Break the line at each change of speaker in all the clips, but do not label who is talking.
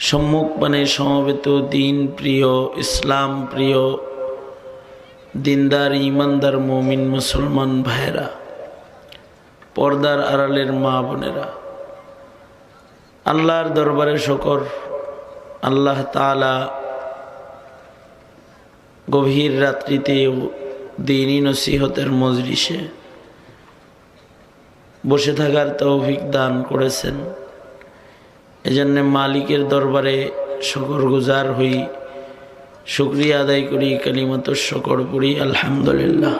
সম্মুখপানে সমবেত দিন প্রিয়, ইসলাম প্রিয়, দিনদার ইমানদার মুমিন মুসলমান ভাইয়েরা, পর্দার আড়ালের মা বোনেরা, আল্লাহর দরবারে শুকর। আল্লাহ তাআলা গভীর রাত্রিতে দ্বীনি নসিহতের মজলিসে বসে থাকার তৌফিক দান করেছেন। এজন্য মালিকের দরবারে শুকর গুজার হই, শুকরিয়া আদায় করি, কালিমাতুশ শুকর পড়ি, আলহামদুলিল্লাহ।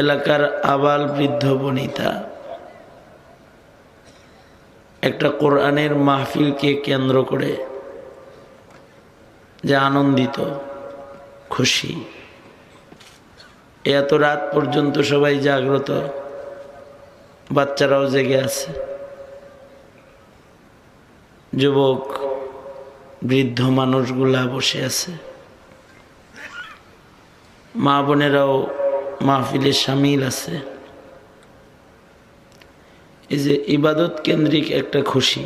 এলাকার আবাল বৃদ্ধ বনিতা একটা কোরআনের মাহফিলকে কেন্দ্র করে যে আনন্দিত, খুশি। এত রাত পর্যন্ত সবাই জাগ্রত, বাচ্চারাও জেগে আছে, যুবক বৃদ্ধ মানুষগুলা বসে আছে, মা বোনেরাও মাহফিলে শামিল আছে। এই যে ইবাদত কেন্দ্রিক একটা খুশি,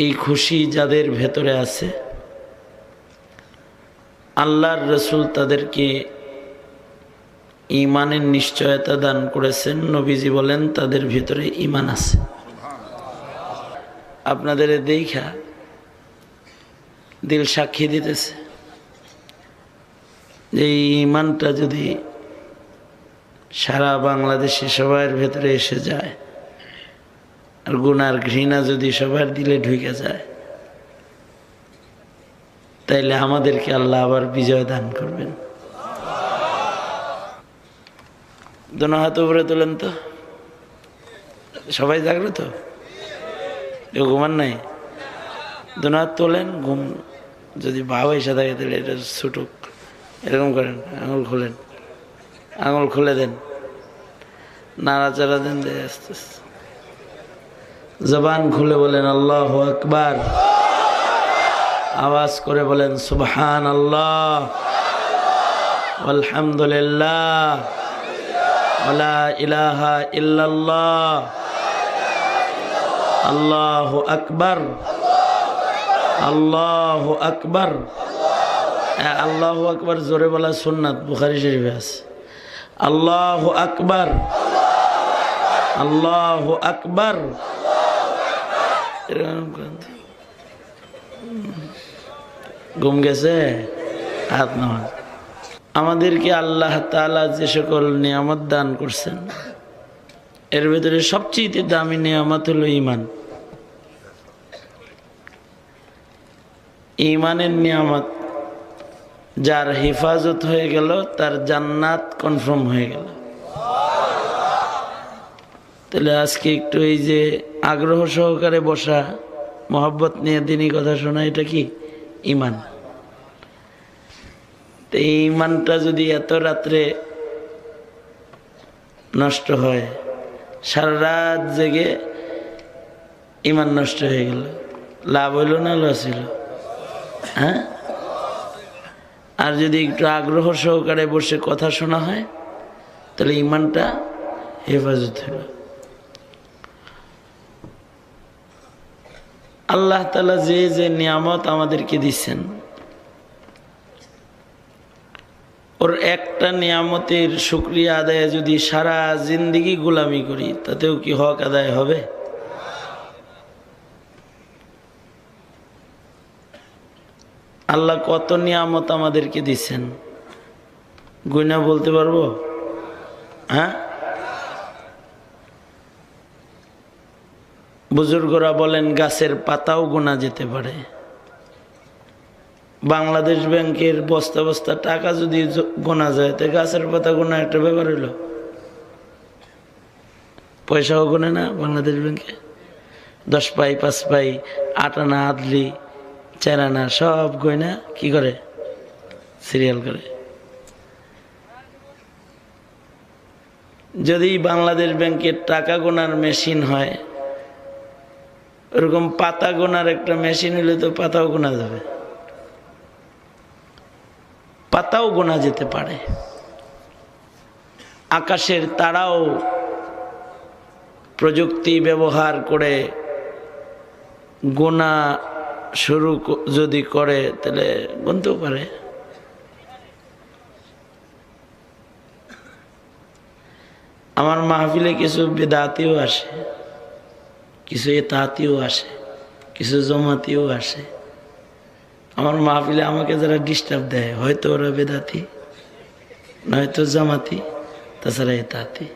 এই খুশি যাদের ভেতরে আছে, আল্লাহর রসুল তাদেরকে ঈমানের নিশ্চয়তা দান করেছেন। নবীজি বলেন তাদের ভিতরে ঈমান আছে। আপনাদের দেখা দিল সাক্ষী দিতেছে যে এই ঈমানটা যদি সারা বাংলাদেশে সবার ভেতরে এসে যায়, আর গুনার ঘৃণা যদি সবার দিলে ঢুকে যায়, তাইলে আমাদেরকে আল্লাহ আবার বিজয় দান করবেন। দোনো হাত উপরে তোলেন তো, সবাই জাগ্রত, কেউ ঘুমান নাই? দোনো হাত তোলেন। ঘুম যদি ভাব এসে থাকে তাহলে এটা ছুটুক, এরকম করেন, আঙুল খোলেন, আঙুল খুলে দেন, নাড়াচাড়া দেন, আস্তে আস্তে জবান খুলে বলেন আল্লাহু আকবার, আওয়াজ করে বলেন সুবহানাল্লাহ, আলহামদুলিল্লাহ, ওয়ালা ইলাহা ইল্লাল্লাহ, আল্লাহু আকবার, আল্লাহু আকবার। আল্লাহু আকবার জোরে বলা সুন্নাত, বুখারী শরীফে আছে। আল্লাহু আকবার, আল্লাহু আকবার। ঘুম গেছে? হাত নামান। আমাদেরকে আল্লাহ তাআলা যে সকল নিয়ামত দান করছেন, এর ভিতরে সবচেয়ে দামি নিয়ামত হলো ঈমান। ঈমানের নিয়ামত যার হেফাজত হয়ে গেল, তার জান্নাত কনফার্ম হয়ে গেল। তাহলে আজকে একটু এই যে আগ্রহ সহকারে বসা, মহব্বত নিয়ে দিনই কথা শোনা, এটা কি? ঈমান। তো এই ঈমানটা যদি এত রাত্রে নষ্ট হয়, সারা রাত জেগে ঈমান নষ্ট হয়ে গেল, লাভ হইল না লস হইল? হ্যাঁ? আর যদি একটু আগ্রহ সহকারে বসে কথা শোনা হয়, তাহলে ঈমানটা হেফাজত হইল। আল্লাহ তাআলা যে যে নিয়ামত আমাদেরকে দিচ্ছেন, ওর একটা নিয়ামতের শুকরিয়া আদায় যদি সারা জিন্দেগি গোলামি করি, তাতেও কি হক আদায় হবে? আল্লাহ কত নিয়ামত আমাদেরকে দিচ্ছেন, গুনা বলতে পারবো? হ্যাঁ? বুজুর্গরা বলেন গাছের পাতাও গোনা যেতে পারে। বাংলাদেশ ব্যাংকের বস্তা বস্তা টাকা যদি গোনা যায়, তো গাছের পাতা গোনা একটা ব্যাপার হইল। পয়সাও গোনে না বাংলাদেশ ব্যাংকে, 10 পাই, 5 পাই, 8 আনা, আদলি, 4 আনা সব গয়না কি করে? সিরিয়াল করে। যদি বাংলাদেশ ব্যাংকের টাকা গোনার মেশিন হয়, ওরকম পাতা গোনার একটা মেশিন হলে তো পাতাও গোনা যাবে, পাতাও গোনা যেতে পারে। আকাশের তারাও প্রযুক্তি ব্যবহার করে গুনাহ শুরু যদি করে তাহলে গুনতেও পারে। আমার মাহফিলে কিছু বেদাতিও আসে, কিছু এতাতিও আসে, কিছু জমাতিও আসে। আমার মাহফিলে আমাকে যারা ডিস্টার্ব দেয় হয়তো ওরা বেদাতি, নয়তো জামাতি, তাছাড়া এতাতি,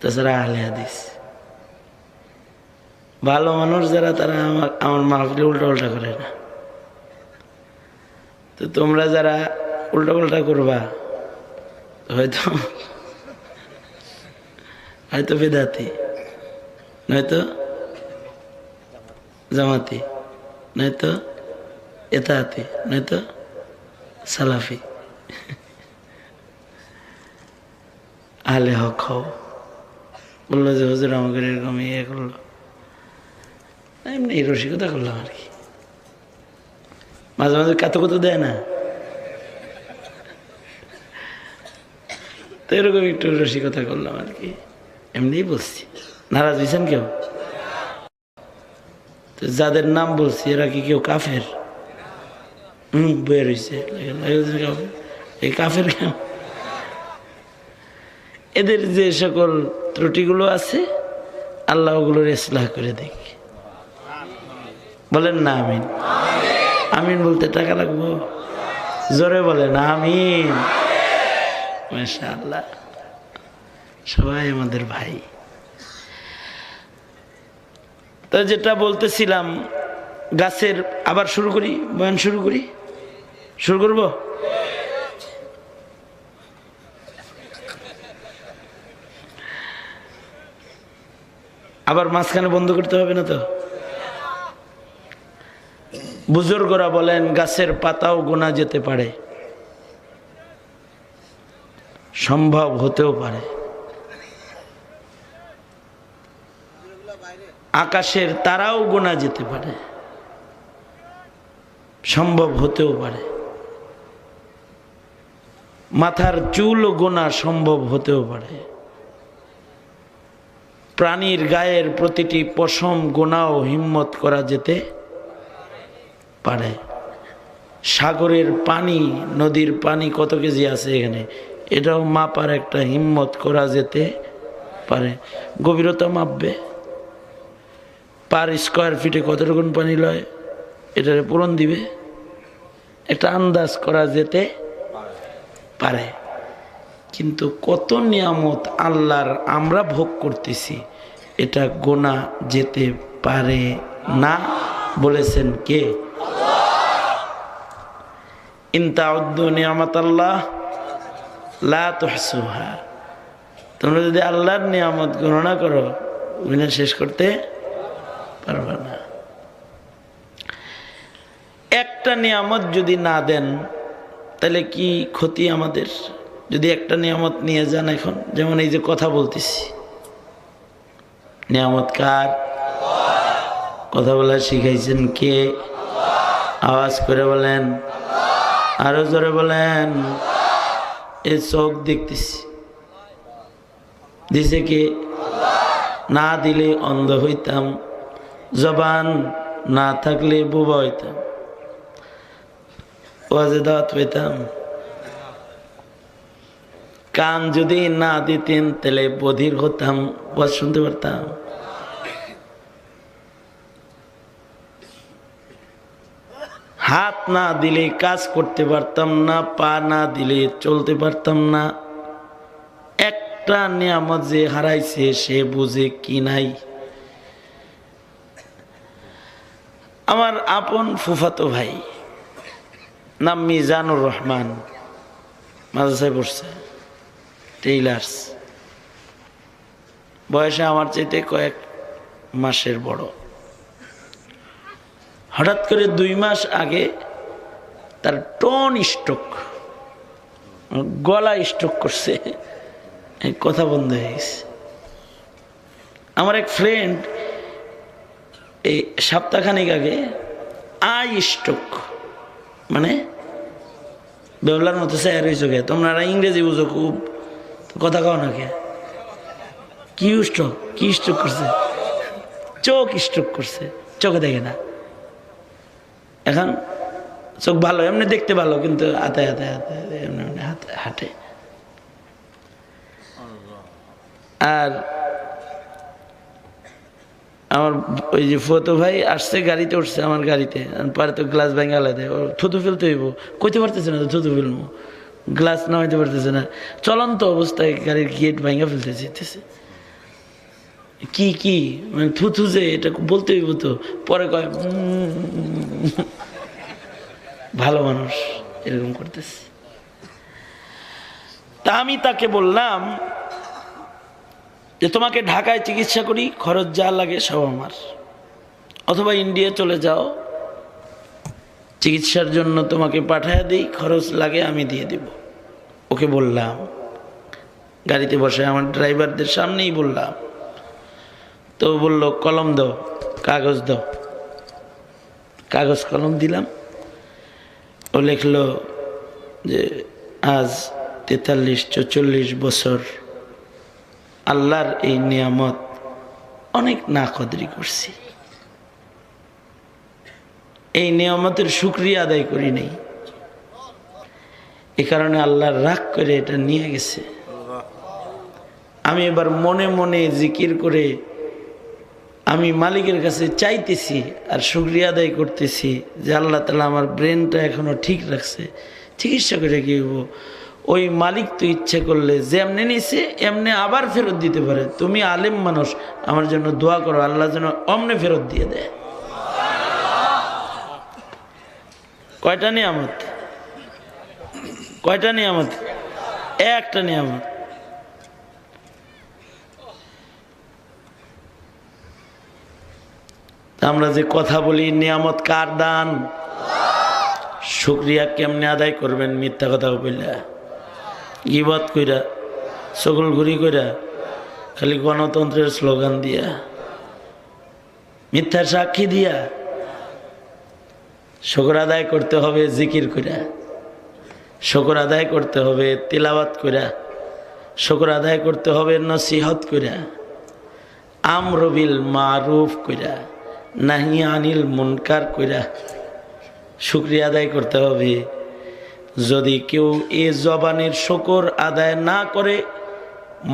তাছাড়া আহলে হাদিস। ভালো মানুষ যারা তারা আমার মাহফিলে উল্টা উল্টা করে না। তো তোমরা যারা উল্টা উল্টা করবা হয়তো হয়তো বেদাতি, নয়তো জামাতি, নয়তো এতাতি, নয়তো সালাফি। আহলে হক হও। বললো যে হুজুর আমাকে এরকম ইয়ে করলো, এমনি রসিকতা করলাম আর কি। মাঝে মাঝে কাতকতা দেয় না, তো এরকম একটু রসিকতা করলাম আর কি, এমনিই বলছি। নারাজ হয়েছেন কেউ? তো যাদের নাম বলছি এরা কি কেউ কাফের? বের হয়েছে এই কাফের কেন? এদের যে সকল ত্রুটিগুলো আছে আল্লাহ ওগুলোর ইসলাহ করে দেখি। বলেন না আমিন। আমিন বলতে টাকা লাগবো? জোরে বলেন আমিন। মাশাআল্লাহ, সবাই আমাদের ভাই। তো যেটা বলতেছিলাম, গাছের আবার শুরু করি, বয়ান শুরু করি, শুরু করব। আবার মাঝখানে বন্ধ করতে হবে না তো? বুজুর্গরা বলেন গাছের পাতাও গোনা যেতে পারে, সম্ভব হতেও পারে। আকাশের তারাও গোনা যেতে পারে, সম্ভব হতেও পারে। মাথার চুল গোনা সম্ভব হতেও পারে। প্রাণীর গায়ের প্রতিটি পশম গোনাও হিম্মত করা যেতে পারে। সাগরের পানি, নদীর পানি কত কেজি আছে এখানে, এটাও মাপার একটা হিম্মত করা যেতে পারে। গভীরতা মাপবে, পার স্কোয়ার ফিটে কত রকম পানি লয় এটারে পূরণ দিবে, একটা আন্দাজ করা যেতে পারে। কিন্তু কত নিয়ামত আল্লাহর আমরা ভোগ করতেছি, এটা গোনা যেতে পারে না। বলেছেন কে? ইন তাউদ্দু নিয়ামাতাল্লাহ লা তুহসুহা। তোমরা যদি আল্লাহর নিয়ামত গণনা করো ওগুলো শেষ করতে পারবে না। একটা নিয়ামত যদি না দেন তাহলে কি ক্ষতি আমাদের? যদি একটা নিয়ামত নিয়ে যান, এখন যেমন এই যে কথা বলতেছি, নিয়ামত কার? কথা বলা শিখাইছেন কে? আওয়াজ করে বলেন, আরো জোরে বলেন। এই চোখ দেখতেছি, দিছে কে? না দিলে অন্ধ হইতাম, জবান না থাকলে বোবা হইতাম, ওয়াজে দাওয়াত পেতাম। কান যদি না দিতেন তাহলে বধির হতাম, ওয়াজ শুনতে পারতাম। হাত না দিলে কাজ করতে পারতাম না, পা না দিলে চলতে পারতাম না। একটা নিয়ামত যে হারাইছে সে বুঝে কি নাই। আমার আপন ফুফাতো ভাই, নাম মিজানুর রহমান, মাদ্রাসায় পড়ছে, টেইলার্স, বয়সে আমার চাইতে কয়েক মাসের বড়। হঠাৎ করে 2 মাস আগে তার টোন স্ট্রোক, গলা স্ট্রোক করছে, কথা বন্ধ হয়ে গেছে। আমার এক ফ্রেন্ড এই সপ্তাহখানিক আগে আই স্ট্রোক, মানে বেবলার মতো স্যার হয়েছে। তোমরা ইংরেজি বুঝো খুব, কথা কও না কে? কি স্ট্রোক? কি স্ট্রোক করছে? চোখ স্ট্রোক করছে, চোখে দেখে না। এখন চোখ ভালো, এমনি দেখতে ভালো, কিন্তু হাতে হাতে হাতে এমনি এমনি হাতে হাঁটে। আর আমার ওই যে ফতো ভাই আসছে, গাড়িতে উঠছে, আমার গাড়িতে, পরে তো গ্লাস ভেঙে দেয়, ও থুতু ফেলতে হইব, কইতে পারতেছে না তো থুতু ফেলবো, গ্লাস নামাইতে পারতেছে না, চলন্ত অবস্থায় গাড়ির গেট ভেঙে ফেলতে যেতেছে। কি কি মানে থুতু যে এটা বলতে হইব তো, পরে কয় ভালো মানুষ এরকম করতেছে। তা আমি তাকে বললাম যে তোমাকে ঢাকায় চিকিৎসা করি, খরচ যা লাগে সব আমার, অথবা ইন্ডিয়া চলে যাও, চিকিৎসার জন্য তোমাকে পাঠায় দিই, খরচ লাগে আমি দিয়ে দেব। ওকে বললাম, গাড়িতে বসে আমার ড্রাইভারদের সামনেই বললাম। তো বলল কলম দাও, কাগজ দাও। কাগজ কলম দিলাম। ও লিখলো যে আজ 43-44 বছর আল্লাহর এই নিয়ামত অনেক নাকদরি করছি, এই নিয়ামতের শুকরিয়া আদায় করি নাই, এ কারণে আল্লাহর রাগ করে এটা নিয়ে গেছে। আমি এবার মনে মনে জিকির করে আমি মালিকের কাছে চাইতেছি আর শুকরিয়া আদায় করতেছি যে আল্লাহ তাআলা আমার ব্রেনটা এখনো ঠিক রাখছে, চিকিৎসা করে কি হবো, ওই মালিক তো ইচ্ছে করলে যেমনি নিছে এমনি আবার ফেরত দিতে পারে। তুমি আলেম মানুষ, আমার জন্য দোয়া করো আল্লাহ যেন অমনে ফেরত দিয়ে দেয়। কয়টা নিয়ামত? কয়টা নিয়ামত? একটা নিয়ামত। আমরা যে কথা বলি নিয়ামত কার দান, শুকরিয়া কেমনে আদায় করবেন? মিথ্যা কথা বইলা, গিবত কইরা, সকল ঘুরি কইরা, খালি গণতন্ত্রের স্লোগান দিয়া, মিথ্যার সাক্ষী দিয়া। শুকর আদায় করতে হবে জিকির কইরা, শুকর আদায় করতে হবে তিলাওয়াত কইরা, শুকর আদায় করতে হবে নসিহত কইরা, আমর বিল মারুফ কইরা, নাহি আনিল মুনকার কইরা শুকরিয়া আদায় করতে হবে। যদি কেউ এ জবানের শুকর আদায় না করে,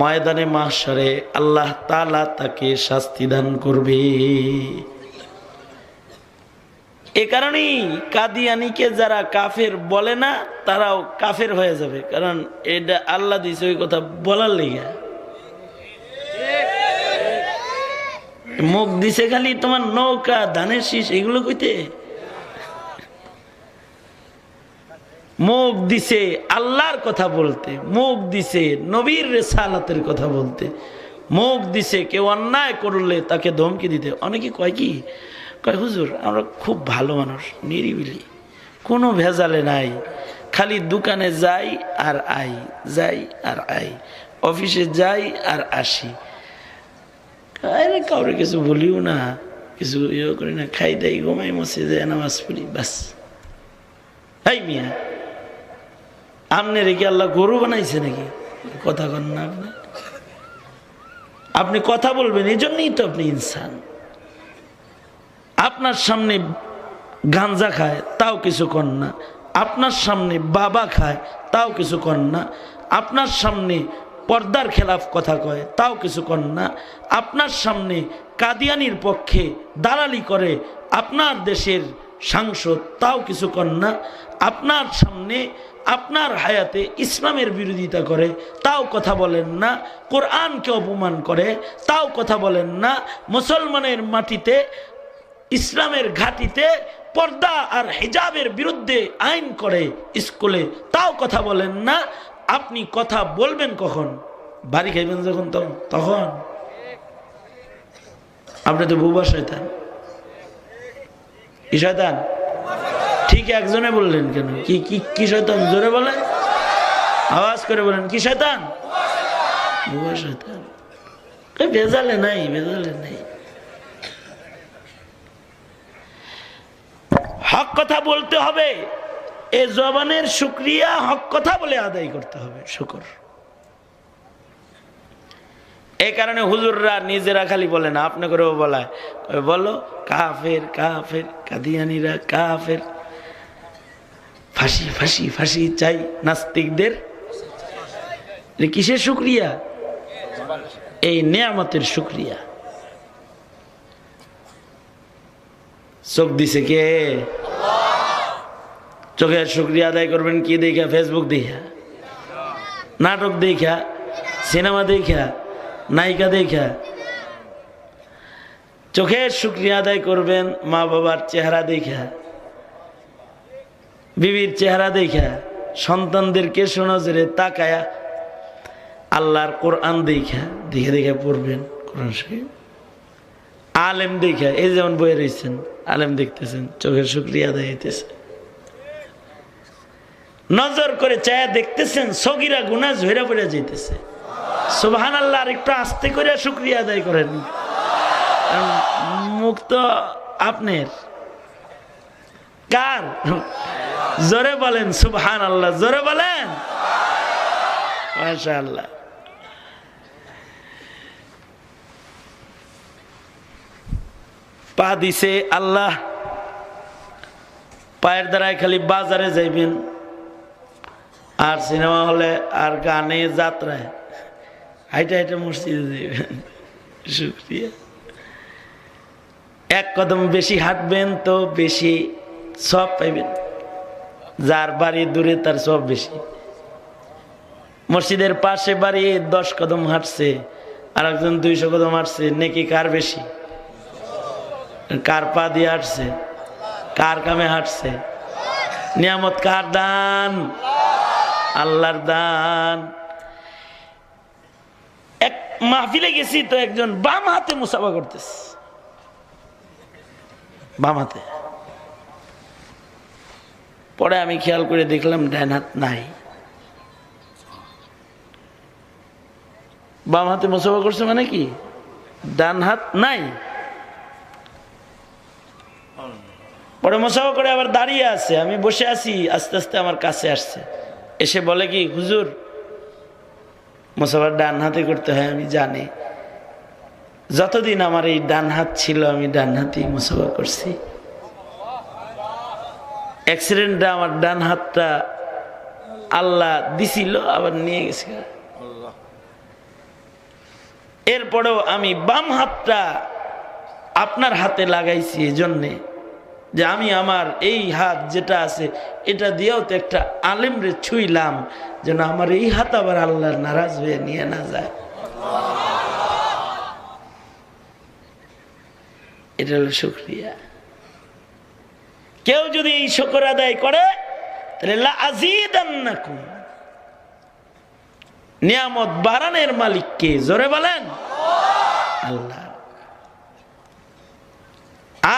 ময়দানে মাহশরে আল্লাহ তাআলা তাকে শাস্তি দান করবে। এ কারণেই কাদিয়ানীকে যারা কাফের বলে না, তারাও কাফের হয়ে যাবে, কারণ এটা আল্লাহ দিছে ওই কথা বলার লেগে। মুখ দিছে খালি তোমার নৌকা, ধানের শীষ, এগুলো কইতে। মুখ দিছে আল্লাহর কথা বলতে, মুখ দিছে নবীর রিসালাতের কথা বলতে, মুখ দিছে কেউ অন্যায় করলে তাকে ধমকি দিতে। অনেকে কয় কি, কয় হুজুর আমরা খুব ভালো মানুষ, নিরিবিলি, কোনো ভেজালে নাই, খালি দোকানে যাই আর আই, যাই আর আই, অফিসে যাই আর আসি, আরে কাউরে কিছু বলিও না, কিছু ইয়ে করি না, খাই দাই, ঘুমাই, মসজিদে নামাজ পড়ি, বাস। এই মিয়া, আপনি রেখে আল্লাহ গরু বানাইছে নাকি? কথা কন না আপনি, আপনি কথা বলবেন, এই জন্যই তো আপনি ইনসান। আপনার সামনে গাঞ্জা খায় তাও কিছু কর না, আপনার সামনে বাবা খায় তাও কিছু কর না, আপনার সামনে পর্দার খেলাফ কথা কয় তাও কিছু কর না, আপনার সামনে কাদিয়ানির পক্ষে দালালি করে আপনার দেশের সাংসদ তাও কিছু কর না, আপনার সামনে আপনার হায়াতে ইসলামের বিরোধিতা করে তাও কথা বলেন না, কোরআনকে অপমান করে তাও কথা বলেন না, মুসলমানের মাটিতে ইসলামের ঘাটিতে পর্দা আর হিজাবের বিরুদ্ধে আইন করে স্কুলে তাও কথা বলেন না। আপনি কথা বলবেন কখন? বাড়ি খাইবেন যখন, তখন। আপনি তো বুবা শয়তান। কি শয়তান? ঠিক একজনে বললেন কেন? কি কি কি শয়তান? জোরে বলেন, আওয়াজ করে বলেন, কি শয়তান? বুবা শয়তান। ভেজালে নাই, ভেজালে নাই। হক কথা বলতে হবে, এ জবানের শুকরিয়া হক কথা বলে আদায় করতে হবে। শুকর এই কারণে হুজুররা নিজেরা খালি বলে না, আপনি করেও বলায়, বলো কাফের কাফের, কাদিয়ানিরা কাফের, ফাঁসি ফাঁসি ফাঁসি চাই নাস্তিকদের। কিসের শুকরিয়া? এই নেয়ামতের শুকরিয়া। চোখ দিছে কে? চোখের শুকরিয়া আদায় করবেন কি দেখা? ফেসবুক দেখা, নাটক দেখা, সিনেমা দেখা, নায়িকা দেখা। চোখের শুকরিয়া আদায় করবেন মা বাবার চেহারা দেখা, বিবির চেহারা দেখা, সন্তানদেরকে সোনজরে তাকায়া, আল্লাহর কোরআন দেখা দেখে দেখে পড়বেন কোরআন শরীফ। আলেম দেখা, এই যেমন বইয়ে রয়েছেন আলেম দেখতেছেন, চোখের শুকরিয়া আদায় হইতেছে। নজর করে চায়া দেখতেছেন, সগীরা গুনাহ ঝইরা পড়ে যাইতেছে। সুবহানাল্লাহ। আর একটু আস্তে করে শুকরিয়া আদায় করেন, মুখ তো আপনার। কার? জোরে বলেন সুবহানাল্লাহ, জোরে বলেন মাশাআল্লাহ। পা দিছে আল্লাহ, পায়ের দ্বারাই খালি বাজারে যাইবেন, আর সিনেমা হলে, আর গানে, যাত্রায়, হাইটা হাইটা মসজিদে যাইবেন। শুকরিয়া। এক কদম বেশি হাঁটবেন তো বেশি সব পাইবেন। যার বাড়ি দূরে তার সব বেশি। মসজিদের পাশে বাড়ি 10 কদম হাঁটছে, আর একজন 200 কদম হাঁটছে, নেকি কার বেশি? কার পা দিয়ে হাঁটছে? কার কামে হাঁটছে? নিয়ামত কার দান? আল্লাহর দান। এক মাহফিলে গেছি তো একজন বাম হাতে মুসাফা করতেছে, বাম হাতে। পরে আমি খেয়াল করে দেখলাম ডান হাত নাই। বাম হাতে মুসাফা করছে মানে কি? ডান হাত নাই। পরে মুসাফা করে আবার দাঁড়িয়ে আছে, আমি বসে আছি, আস্তে আস্তে আমার কাছে আসছে, এসে বলে কি, হুজুর মুসাফা ডান হাতে করতে হয় আমি জানি, যতদিন আমার এই ডান হাত ছিল আমি ডান হাতেই মুসাফা করছি। অ্যাক্সিডেন্টটা আমার ডান হাতটা আল্লাহ দিছিল, আবার নিয়ে গেছে। এরপরেও আমি বাম হাতটা আপনার হাতে লাগাইছি এই জন্যে যে আমি আমার এই হাত যেটা আছে এটা দিয়েও তো একটা আলেমরে ছুইলাম, যেন আমার এই হাত আবার আল্লাহর নারাজ হয়ে নিয়ে না যায়। এটা হলো শুকরিয়া। কেউ যদি এই শুকর আদায় করে তাহলে লা আযীদান্নাকুম, নিয়ামত বাড়ানোর মালিক কে? জোরে বলেন আল্লাহ।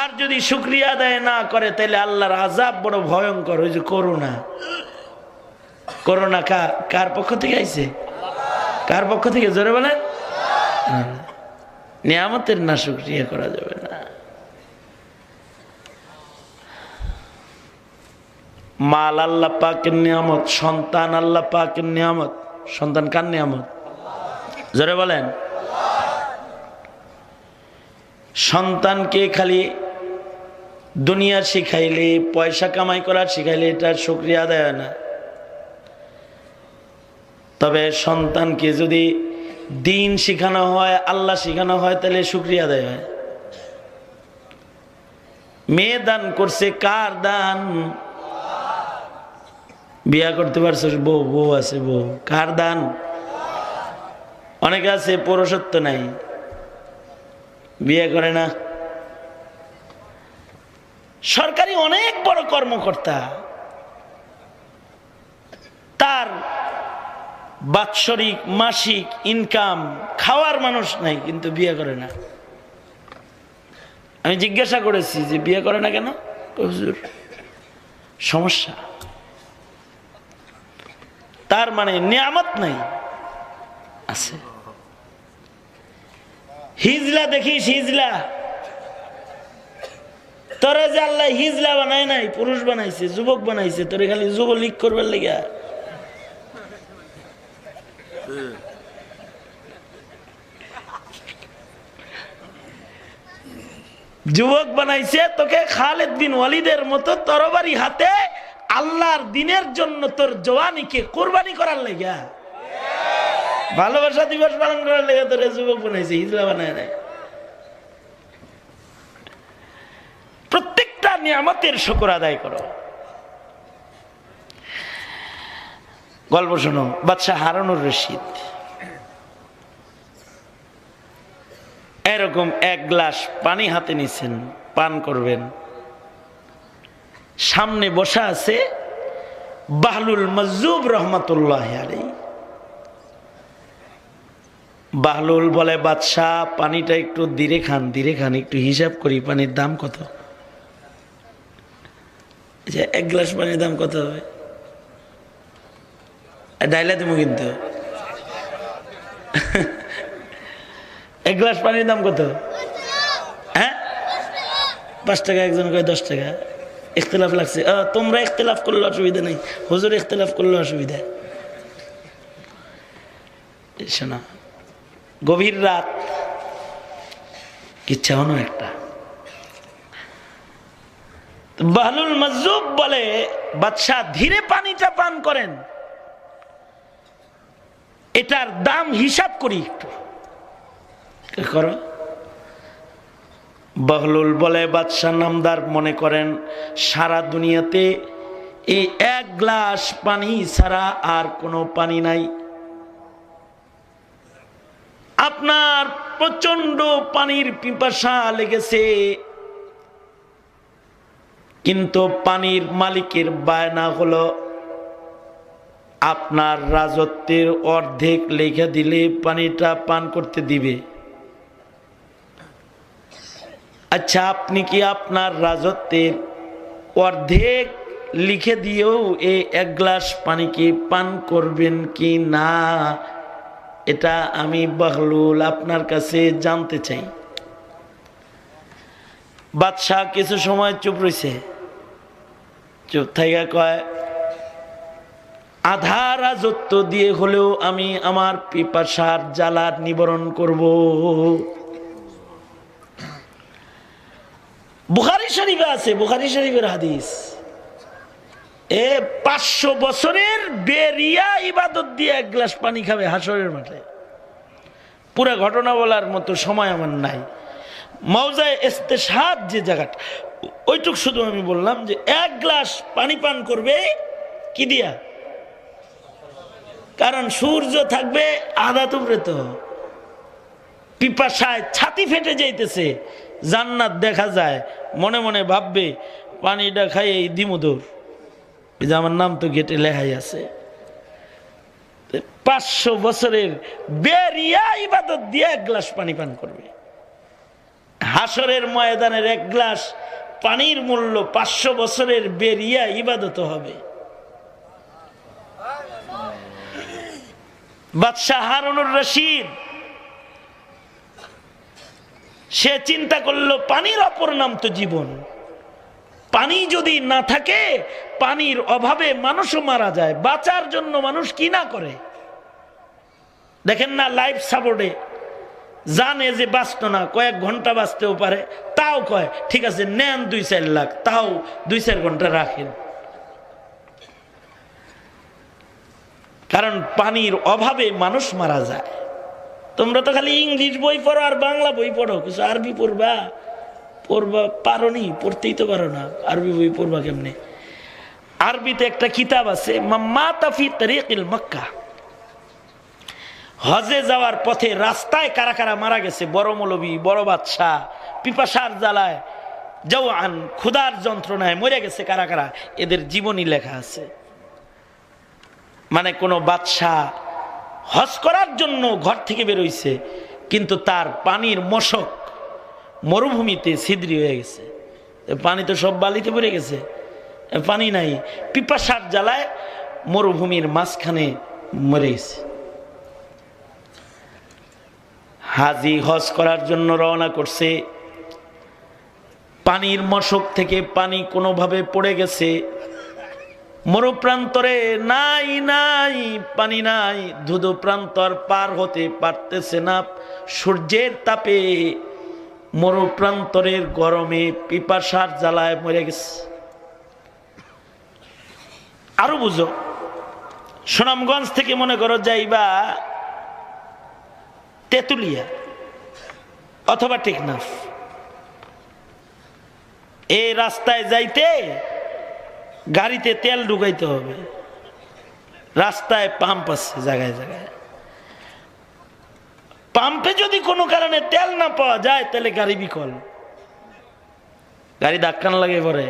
আর যদি শুকরিয়া আদায় না করে তাহলে আল্লাহর আযাব বড় ভয়ঙ্কর। ওই যে করোনা, করোনা কার পক্ষ থেকে আইছে? কার পক্ষ থেকে? জোরে বলেন। নিয়ামতের না শুকরিয়া করা যাবে না। মাল আল্লাহ পাকের নিয়ামত, সন্তান আল্লাহ পাকের নিয়ামত। সন্তান কার নিয়ামত? জোরে বলেন। সন্তানকে খালি দুনিয়ার শিখাইলে, পয়সা কামাই করার শিখাইলে এটার শুকরিয়া আদায় হয় না। তবে সন্তানকে যদি দিন শিখানো হয়, আল্লাহ শিখানো হয়, তাহলে শুকরিয়া আদায় হয়। মেয়ে দান করছে, কার দান? বিয়া করতে পারছো, বউ, বউ আছে, বউ, কার দান? অনেকে আছে পুরুষত্ব নাই, বিয়ে করে না। সরকারি অনেক বড় কর্মকর্তা, তার বাৎসরিক মাসিক ইনকাম খাওয়ার মানুষ নাই, কিন্তু বিয়ে করে না। আমি জিজ্ঞাসা করেছি যে বিয়ে করে না কেন? হুজুর সমস্যা। তার মানে নিয়ামত নাই, আছে। হিজলা দেখিস, হিজলা, তোরে যে আল্লাহ হিজলা বানায় নাই, পুরুষ বানাইছে, যুবক বানাইছে, তোরে খালি যুবলীগ করবার লেগা। যুবক বানাইছে তোকে খালিদ বিন ওয়ালিদের মতো তরবারি হাতে আল্লাহর দিনের জন্য তোর জওয়ানিকে কুরবানি করার লাগিয়া, ভালোবাসা দিবস পালন করার লেগে তোর যুবক বানাইছে, হিজলা বানায় নাই। প্রত্যেকটা নিয়ামতের শুকর আদায় করো। গল্প শোনো, বাদশাহ হারুনুর রশিদ এরকম এক গ্লাস পানি হাতে নিছেন, পান করবেন। সামনে বসা আছে বাহলুল মাজজুব রহমাতুল্লাহ আলাইহি। বাহলুল বলে, বাদশাহ পানিটা একটু ধীরে খান, ধীরে খান, একটু হিসাব করি পানির দাম কত। এক গ্লাস পানির দাম কত হবে? ডাইলা দেবো কিন্তু। এক গ্লাস পানির দাম কত? হ্যাঁ, 5 টাকা, একজন কয় 10 টাকা। ইখতিলাফ লাগছে। তোমরা ইখতিলাফ করলে অসুবিধা নেই, হুজুর ইখতিলাফ করলে অসুবিধা। শোনা, গভীর রাত, কিচ্ছা হনো একটা। বাহলুল মাজজুব বলে, বাদশাহ ধীরে পানিটা পান করেন, এটার দাম হিসাব করি একটু করো। বাহলুল বলে, বাদশাহ নামদার, মনে করেন সারা দুনিয়াতে এই এক গ্লাস পানি ছাড়া আর কোনো পানি নাই। আপনার প্রচন্ড পানির পিপাসা লেগেছে, কিন্তু পানির মালিকের বায়না হলো আপনার রাজত্বের অর্ধেক লেখা দিলে পানিটা পান করতে দিবে। আচ্ছা, আপনি কি আপনার রাজত্বের অর্ধেক লিখে দিয়েও এই এক গ্লাস পানিকে পান করবেন কি না? এটা আমি বাহলুল আপনার কাছে জানতে চাই। বাদশাহ কিছু সময় চুপ রয়েছে, চুপ থাইকা কয়, আধা রাজত্ব দিয়ে হলেও আমি আমার পিপাসার জ্বালা নিবারণ করব। বুখারী শরীফে আছে, বুখারী শরীফের হাদিস, 500 বছরের বেরিয়া ইবাদত দিয়ে এক গ্লাস পানি খাবে হাসরের মাঠে। পুরো ঘটনা বলার মতো সময় আমার নাই। মাওজায়ে ইস্তেশহাদ যে জায়গাটা, ওইটুক শুধু আমি বললাম যে এক গ্লাস পানি পান করবে কি দিয়া? কারণ সূর্য থাকবে আধা তুবরে, তো পিপাসায় ছাতি ফেটে যাইতেছে, জান্নাত দেখা যায়, মনে মনে ভাববে পানিটা খাই এই দিমুদর, আমার নাম তো গেটে লেখাই আছে। 500 বছরের বেরিয়া ইবাদত দিয়ে এক গ্লাস পানি পান করবে। হাসরের ময়দানের এক গ্লাস পানির মূল্য 500 বছরের বেরিয়া ইবাদত হবে। বাদশাহ হারুনুর রশিদ সে চিন্তা করলো, পানির অপর নাম তো জীবন। পানি যদি না থাকে, পানির অভাবে মানুষও মারা যায়। বাঁচার জন্য মানুষ কি না করে দেখেন না, লাইফ সাপোর্টে জানে যে বাঁচত না, কয়েক ঘন্টা বাঁচতেও পারে, তাও কয় ঠিক আছে নেন 2-4 লাখ, তাও 2-4 ঘন্টা রাখেন। কারণ পানির অভাবে মানুষ মারা যায়। তোমরা তো খালি ইংলিশ বই পড়ো আর বাংলা বই পড়ো, কিছু আরবি পড়বা পারো নি, পড়তেই তো পারো না, আরবি বই পড়বা কেমনে? আরবিতে একটা কিতাব আছে, মাতা ফি তারিকিল মক্কা, হজে যাওয়ার পথে রাস্তায় কারা কারা মারা গেছে, বড় মৌলবী, বড় বাদশাহ, পিপাসার জ্বালায়, জওয়ান, ক্ষুধার যন্ত্রণায় মরে গেছে কারা কারা, এদের জীবনী লেখা আছে। মানে কোনো বাদশাহ হজ করার জন্য ঘর থেকে বেরোইছে, কিন্তু তার পানির মশক মরুভূমিতে ছিদ্রি হয়ে গেছে, পানি তো সব বালিতে পড়ে গেছে, পানি নাই, পিপাসার জ্বালায় মরুভূমির মাঝখানে মরে গেছে। হাজি হজ করার জন্য রওনা করছে, পানির মশক থেকে পানি কোনোভাবে পড়ে গেছে, মরুপ্রান্তরে নাই নাই পানি নাই, ধুধু প্রান্তর পার হতে পারতেছে না, সূর্যের তাপে মরুপ্রান্তরের গরমে পিপাসার জ্বালায় মরে গেছে। আরো বুঝো, সুনামগঞ্জ থেকে মনে করো যাইবা তেতুলিয়া অথবা টেকনাফ, এই রাস্তায় যাইতে গাড়িতে তেল ঢুকাইতে হবে। রাস্তায় পাম্প আছে জায়গায় জায়গায়, পাম্পে যদি কোনো কারণে তেল না পাওয়া যায় তাহলে গাড়ি বিকল, গাড়ি ধাক্কান লাগে পরে।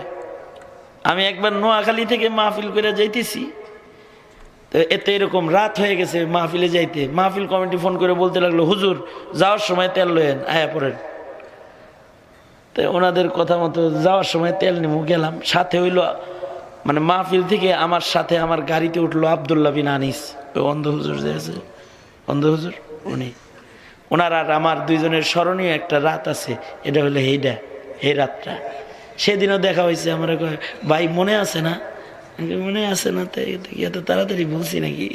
আমি একবার নোয়াখালী থেকে মাহফিল করে যাইতেছি, তো এতে এরকম রাত হয়ে গেছে মাহফিলে যাইতে, মাহফিল কমিটি ফোন করে বলতে লাগলো, হুজুর যাওয়ার সময় তেল লয়েন আয়া পড়েন। তো ওনাদের কথা মতো যাওয়ার সময় তেল নিমু গেলাম। সাথে হইল মানে মাহফিল থেকে আমার সাথে আমার গাড়িতে উঠলো আব্দুল্লাহ বিন আনিস, ওই অন্ধ হুজুর যে আছে, অন্ধ হুজুর, উনি। ওনার আর আমার দুইজনের স্মরণীয় একটা রাত আছে, এটা হলো এই রাতটা। সেদিনও দেখা হয়েছে, আমরা কয় ভাই মনে আছে না? মনে আছে না? তাই এত তাড়াতাড়ি বলছি নাকি?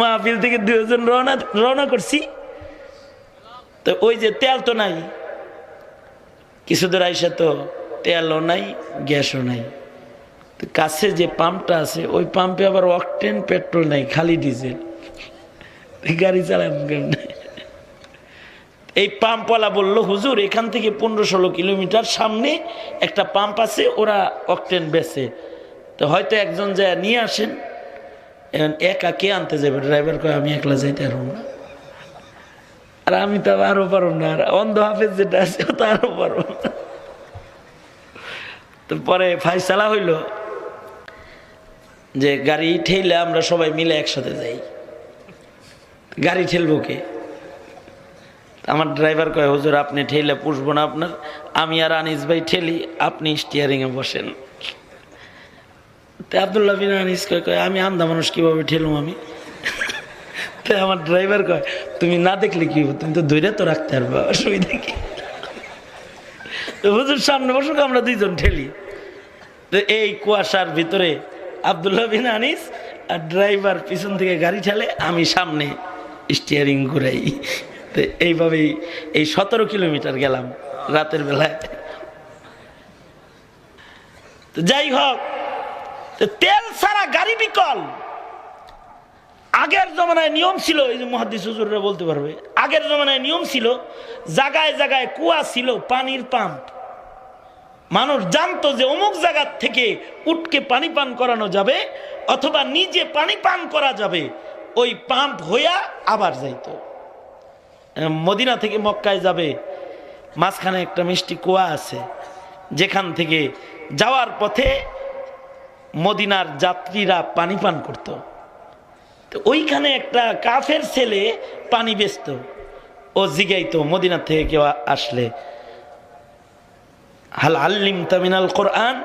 মাহফিল থেকে দুজন রওনা করছি, তো ওই যে তেল তো নাই, কিছু দূর আইসা তো তেলও নাই গ্যাসও নাই। তো কাছে যে পাম্পটা আছে ওই পাম্পে আবার অকটেন পেট্রোল নাই, খালি ডিজেল। গাড়ি চালান কেমনে? এই পাম্পওয়ালা বলল, হুজুর এখান থেকে 15-16 কিলোমিটার সামনে একটা পাম্প আছে, ওরা অকটেন বেচে, তো হয়তো একজন যায় নিয়ে আসেন। একা কে আনতে যাবে? ড্রাইভার কয় আমি একলা যাইতে পারব না। আর আমি তো আরো পারব না, আর অন্ধ হাফেজ যেটা আছে ও তো আরো পারব না। তো পরে ফাইসালা হইল যে গাড়ি ঠেলে আমরা সবাই মিলে একসাথে যাই। গাড়ি ঠেলবো কে? আমার ড্রাইভার কয়, হুজুর আপনি ঠেলে পুষবো না আপনার, আমি আর আনিস ভাই ঠেলি, আপনি স্টিয়ারিং এ বসেন। তো আব্দুল্লাহ বিন আনিস কয় আমি আন্ধা মানুষ, কিভাবে ঠেলুম আমি? তো আমার ড্রাইভার কয়, তুমি না দেখলে কি, তুমি তো ধৈর্য তো রাখতে পারবে, অসুবিধা কি? হুজুর সামনে বসুক, আমরা দুইজন ঠেলি। তো এই কুয়াশার ভিতরে আব্দুল্লাহ বিন আনিস আর ড্রাইভার পিছন থেকে গাড়ি ঠেলে, আমি সামনে স্টিয়ারিং ঘুরাই। তো এইভাবেই এই 17 কিলোমিটার গেলাম রাতের বেলায়। তো যাই হোক, তেল ছাড়া গাড়ি বিকল। আগের জমানায় নিয়ম ছিল, এই যে মুহাদ্দিস হুজুররা বলতে পারবে, আগের জমানায় নিয়ম ছিল, জায়গায় জায়গায় কুয়া ছিল, পানির পাম্প। মানুষ জানতো যে অমুক জায়গার থেকে উঠকে পানি পান করানো যাবে অথবা নিজে পানি পান করা যাবে, ওই পাম্প হইয়া আবার যাইতো। মদিনা থেকে মক্কায় যাবে, মাঝখানে একটা মিষ্টি কুয়া আছে, যেখান থেকে যাওয়ার পথে মদিনার যাত্রীরা পানি পান করত। তো ওইখানে একটা কাফের ছেলে পানি বেচত, ও জিগাইতো মদিনা থেকে কেউ আসলে, হাল আল্লিম তামিনাল কোরআন,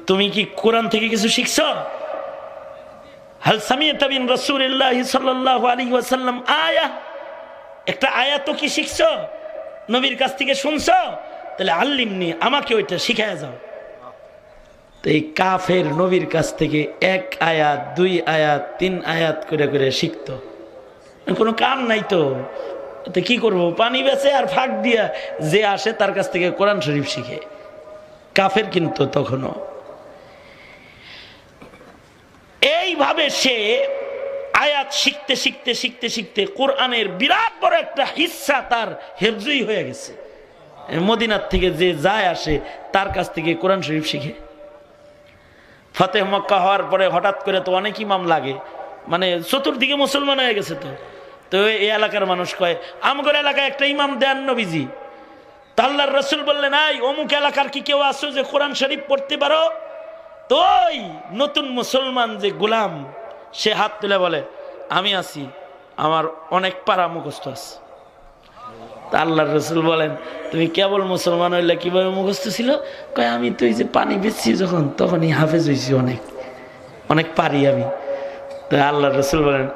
তুমি কি কোরআন থেকে কিছু শিখছ? হাল সামিআতা মিন রাসূলিল্লাহি সাল্লাল্লাহু আলাইহি ওয়াসাল্লাম আয়া, একটা আয়াত কি শিখছ? নবীর কাছ থেকে শুনছ? তাহলে আল্লিমনি, আমাকে ওইটা শিখায়া যাও। তো এই কাফের নবীর কাছ থেকে 1 আয়াত 2 আয়াত 3 আয়াত করে করে শিখত। কোনো কাম নাই তো কি করবো, পানি বেচে আর ফাঁক দিয়া যে আসে তার কাছ থেকে কোরআন শরীফ শিখে। কাফের কিন্তু তখনও এইভাবে সে আয়াত শিখতে শিখতে শিখতে শিখতে কোরআনের বিরাট বড় একটা হিস্সা তার হেফজুই হয়ে গেছে। মদিনার থেকে যে যায় আসে তার কাছ থেকে কোরআন শরীফ শিখে। ফতেহ মক্কা হওয়ার পরে হঠাৎ করে তো অনেক ইমাম লাগে, মানে চতুর্দিকে মুসলমান হয়ে গেছে। তো এই এলাকার মানুষ কয়, আমগর এলাকায় একটা ইমাম দেন নবীজি। তো আল্লাহর রাসূল বললেন, এই অমুক এলাকার কি কেউ আছো যে কোরআন শরীফ পড়তে পারো? তো ওই নতুন মুসলমান যে গোলাম, সে হাত তুলে বলে, আমি আছি, আমার অনেক পারা মুখস্থ আছে। তা আল্লাহর রাসূল বলেন, তুমি কেবল মুসলমান হইলে কিভাবে মুখস্থ ছিল? কয় আমি তো এই যে পানি বেচছি যখন, তখনই হাফেজ হয়েছি, অনেক অনেক পারি আমি। তো আল্লাহর রাসূল বলেন,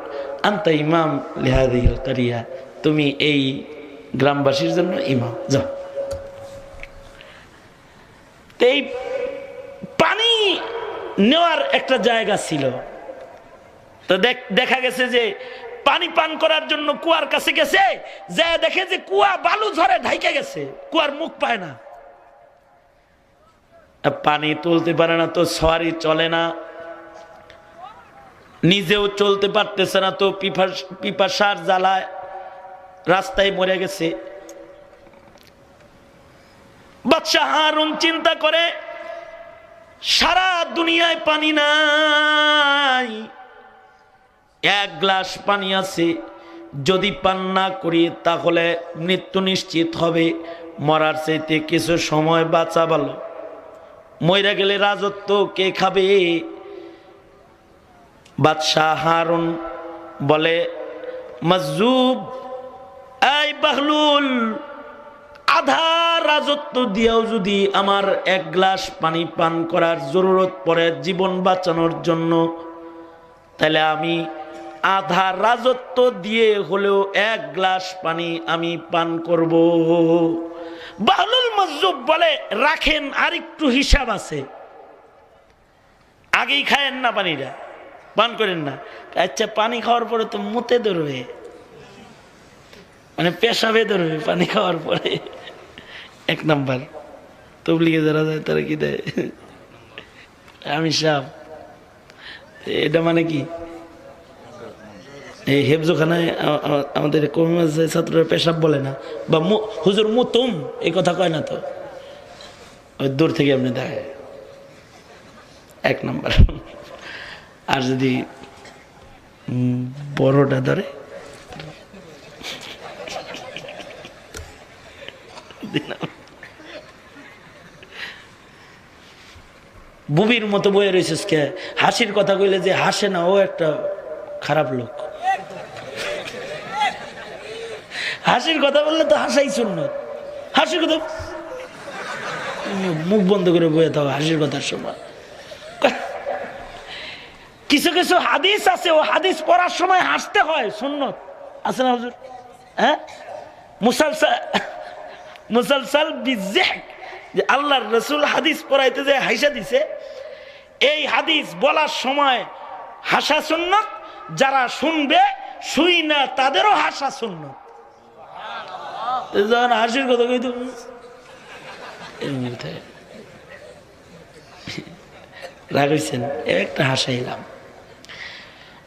আনতা ইমাম লিহাদিহিল কারিয়া, তুমি এই গ্রামবাসীর জন্য ইমাম, যাও। তো এই পানি নেওয়ার একটা জায়গা ছিল। তো দেখা গেছে যে পানি পান করার জন্য কুয়ার কাছে গেছে, যে দেখে যে কুয়া বালু ঝরে ঢাইকে গেছে, কুয়ার মুখ পায় না, পানি তুলতে পারে না, তো সওয়ারি চলে না, নিজেও চলতে পারতেছে না, তো পিপাসার জ্বালায় রাস্তায় মরে গেছে। বাদশাহ হারুন চিন্তা করে সারা দুনিয়ায় পানি নাই, এক গ্লাস পানি আছে, যদি পান না করি তাহলে মৃত্যু নিশ্চিত হবে, মরার চাইতে কিছু সময় বাঁচা ভালো, মইরা গেলে রাজত্ব কে খাবে? বাদশাহ হারুন বলে, মাজজুব, এই বাহলুল, আধা রাজত্ব দিয়েও যদি আমার এক গ্লাস পানি পান করার জরুরত পড়ে জীবন বাঁচানোর জন্য, তাহলে আমি আধা রাজত্ব দিয়ে হলেও এক গ্লাস পানি আমি পান করব। বাহলুল মাজজুব বলে, রাখেন, আর একটু হিসাব আছে, আগেই খায়েন না, পানিটা পান করেন না। আচ্ছা, পানি খাওয়ার পরে তো মুতে ধরবে, মানে পেশাবে ধরবে পানি খাওয়ার পরে। এক নাম্বার তবলিগে যারা যায় তারা কি দেয়, আমি সাপ, এটা মানে কি, এই হেফজোখানায় আমাদের কমি মাঝে ছাত্ররা পেশাব বলে না, বা হুজুর মুতুম এই কথা কয় না, তো ওই দূর থেকে আপনি দেখে। এক নাম্বার। আর যদি বড়টা ধরে, বুবির মতো বয়ে রয়েছিস কে? হাসির কথা কইলে যে হাসে না, ও একটা খারাপ লোক। হাসির কথা বললে তো হাসাই সুন্নত, হাসির কথা মুখ বন্ধ করে বয়ে থাকো হাসির কথার সময়। কিছু কিছু হাদিস আছে, ও হাদিস পড়ার সময় হাসতে হয়, সুন্নত আছে না হুজুর? হ্যাঁ, মুসালসাল বিযিহক, যে আল্লাহর রাসূল হাদিস পড়াইতে যে হাসা দিছে, এই হাদিস বলার সময় হাসা সুন্নত, যারা শুনবে শুই না তাদেরও হাসা সুন্নত। যখন হাসির কথা কইতো রাখছেন, একটা হাসাইলাম।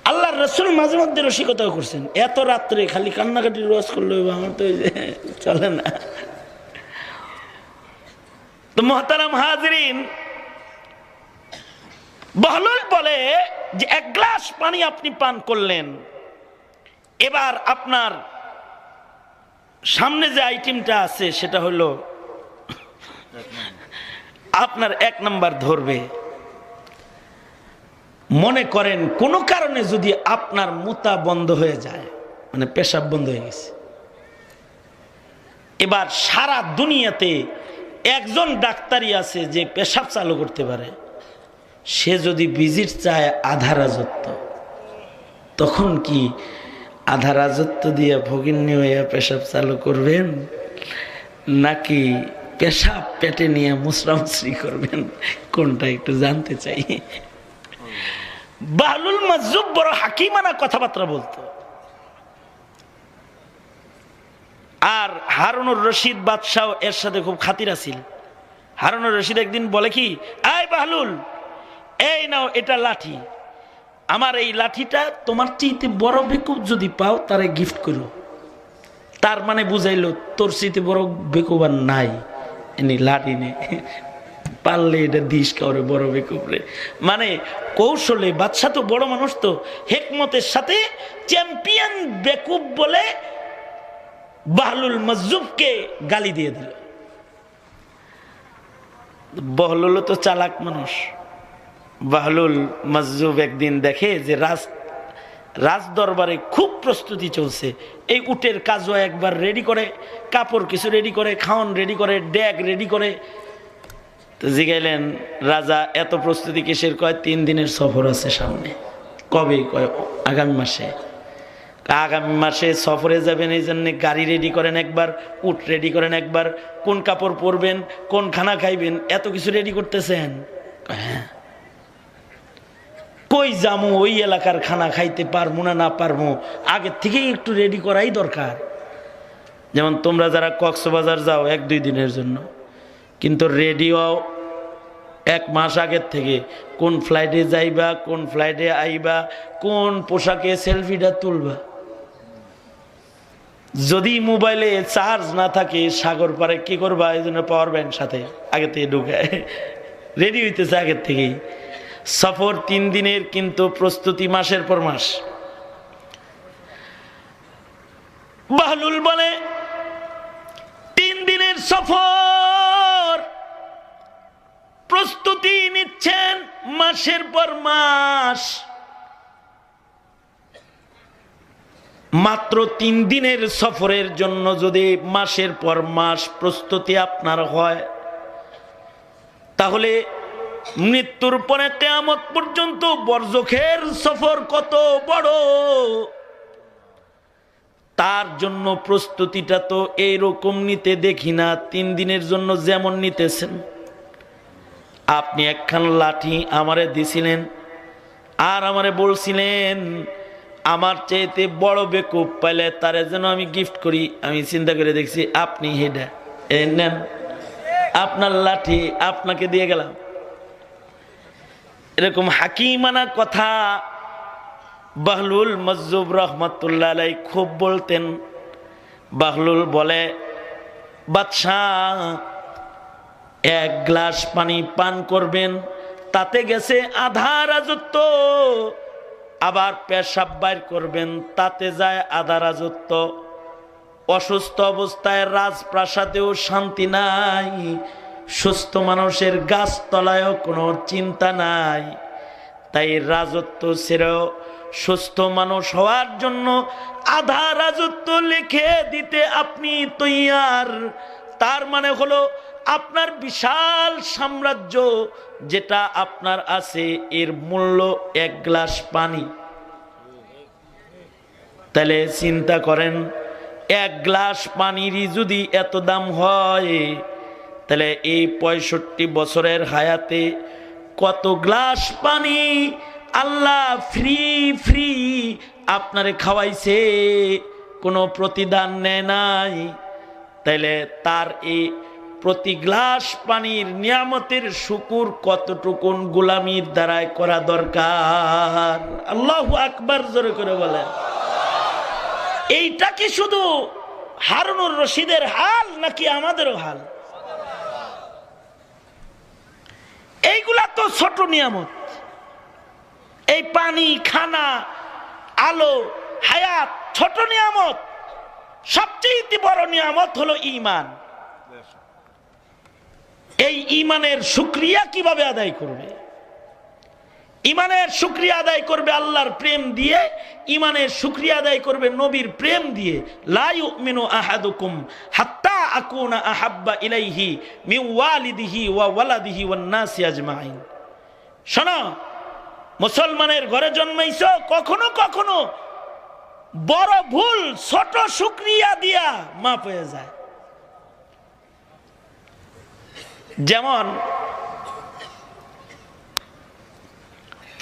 আল্লাহর রাসূল মাঝে মধ্যে রসিকতাও করছেন, এত রাত্রে খালি কান্নাকাটির রোজ করলে আমার তো চলে না। তো মুহতারাম হাজিরিন, বহলুল বলে যে এক গ্লাস পানি আপনি পান করলেন, এবার আপনার সামনে যে আইটেমটা আছে সেটা হলো আপনার এক নাম্বার ধরবে। মনে করেন কোনো কারণে যদি আপনার মুতা বন্ধ হয়ে যায়, মানে পেশাব বন্ধ হয়ে গেছে, এবার সারা দুনিয়াতে একজন ডাক্তারই আছে যে পেশাব চালু করতে পারে, সে যদি ভিজিট চায় আধা রাজত্ব, তখন কি আধা রাজত্ব দিয়ে ভগিনী হইয়া পেশাব চালু করবেন, নাকি পেশাব পেটে নিয়ে মুসরামুসরি করবেন? কোনটা একটু জানতে চাই। বাহলুল মাজজুব বড় হাকিমানা কথাবার্তা বলতো, আর হারুনুর রশিদ বাদশাহ এর সাথে খুব খাতির আছিল। হারুনুর রশিদ একদিন বলে কি, আয় বাহলুল, এই নাও এটা লাঠি, আমার এই লাঠিটা তোমার চাইতে বড় বেকুব যদি পাও তারে গিফট করো। তার মানে বুঝাইলো তোর চাইতে বড় বেকুব আর নাই, এনে লাঠি নে, পারলে এটা দিস কাউরে বড় বেকুব রে। মানে কৌশলে, বাদশা তো বড় মানুষ, তো হেকমতের সাথে চ্যাম্পিয়ন বেকুব বলে বাহলুল মাজজুবকে গালি দিয়ে দিল। বহলুল তো চালাক মানুষ। বাহলুল মাজজুব একদিন দেখে যে রাজ দরবারে খুব প্রস্তুতি চলছে, এই উটের কাজও একবার রেডি করে, কাপড় কিছু রেডি করে, খাওয়ান রেডি করে, ড্যাগ রেডি করে। তো জিগাইলেন, রাজা এত প্রস্তুতি কিসের? কয় 3 দিনের সফর আছে সামনে। কবে? কয় আগামী মাসে। আগামী মাসে সফরে যাবেন, এই জন্য গাড়ি রেডি করেন একবার, উট রেডি করেন একবার, কোন কাপড় পরবেন, কোন খানা খাইবেন, এত কিছু রেডি করতেছেন? হ্যাঁ। কই যামু, ওই এলাকার খানা খাইতে পারবো না পারবো, আগের থেকেই একটু রেডি করাই দরকার। যেমন তোমরা যারা কক্সবাজার যাও 1-2 দিনের জন্য, কিন্তু রেডিও 1 মাস আগের থেকে, কোন ফ্লাইটে যাইবা, কোন ফ্লাইটে আইবা, কোন পোশাকে সেলফিটা তুলবা। যদি মোবাইলে চার্জ না থাকে সাগর পারে কি করবা, এই জন্য পাওয়ার ব্যাংক সাথে আগে থেকে ঢুকায় রেডি হইতেছে আগের থেকেই। সফর 3 দিনের, কিন্তু প্রস্তুতি মাসের পর মাস। বাহলুল বলে 3 দিনের সফর, প্রস্তুতি নিচ্ছেন মাসের পর মাস। মাত্র 3 দিনের সফরের জন্য যদি মাসের পর মাস প্রস্তুতি আপনার হয়, তাহলে মৃত্যুর পরে কিয়ামত পর্যন্ত বরজখের সফর কত বড়, তার জন্য প্রস্তুতিটা তো এইরকম নিতে দেখি না। 3 দিনের জন্য যেমন নিতেছেন, আপনি একখান লাঠি আমারে দিছিলেন আর আমারে বলছিলেন আমার চাইতে বড় বেকুব পাইলে তারে যেন আমি গিফট করি। আমি চিন্তা করে দেখছি আপনি হেডা নেন, আপনার লাঠি আপনাকে দিয়ে গেলাম। এরকম হাকিমানা কথা বাহলুল মজ্জুব রহমতুল্লাহ আলাই খুব বলতেন। বাহলুল বলে, বাদশাহ 1 গ্লাস পানি পান করবেন, তাতে গেছে আধা রাজত্ব, আবার পেশাব বাইর করবেন, তাতে যায় আধা রাজত্ব। অসুস্থ অবস্থায় রাজপ্রাসাদেও শান্তি নাই, সুস্থ মানুষের গাছতলায়ও কোনো চিন্তা নাই। তাই রাজত্ব ছেড়েও সুস্থ মানুষ হওয়ার জন্য আধা রাজত্ব লিখে দিতে আপনি তৈয়ার। তার মানে হলো আপনার বিশাল সাম্রাজ্য যেটা আপনার আছে, এর মূল্য 1 গ্লাস পানি। তাহলে চিন্তা করেন, 1 গ্লাস পানিরই যদি এত দাম হয়, তাহলে এই 65 বছরের হায়াতে কত গ্লাস পানি আল্লাহ ফ্রি ফ্রি আপনারে খাওয়াইছে, কোনো প্রতিদান নেয় নাই। তাইলে তার এই প্রতি গ্লাস পানির নিয়ামতের শুকুর কতটুকুন গোলামির দ্বারায় করা দরকার। আল্লাহু আকবার জোরে করে বলেন। এইটা কি শুধু হারুনুর রশিদের হাল নাকি আমাদেরও হাল? এইগুলা তো ছোট নিয়ামত। এই পানি, খানা, আলো, হায়াত ছোট নিয়ামত। সবচেয়ে বড় নিয়ামত হলো ঈমান। এই ঈমানের শুকরিয়া কিভাবে আদায় করবে? ঈমানের শুকরিয়া আদায় করবে আল্লাহর প্রেম দিয়ে, ঈমানের শুকরিয়া আদায় করবে নবীর প্রেম দিয়ে। লা ইউমিনু আহাদুকুম হাত্তা আকুনা আহাব্বা ইলাইহি মিন ওয়ালিদিহি ওয়া ওয়ালাদিহি ওয়ান নাসি আজমাইন। শোনো, মুসলমানের ঘরে জন্মাইছো, কখনো কখনো বড় ভুল ছোট শুকরিয়া দিয়া মাফ হয়ে যায়। যেমন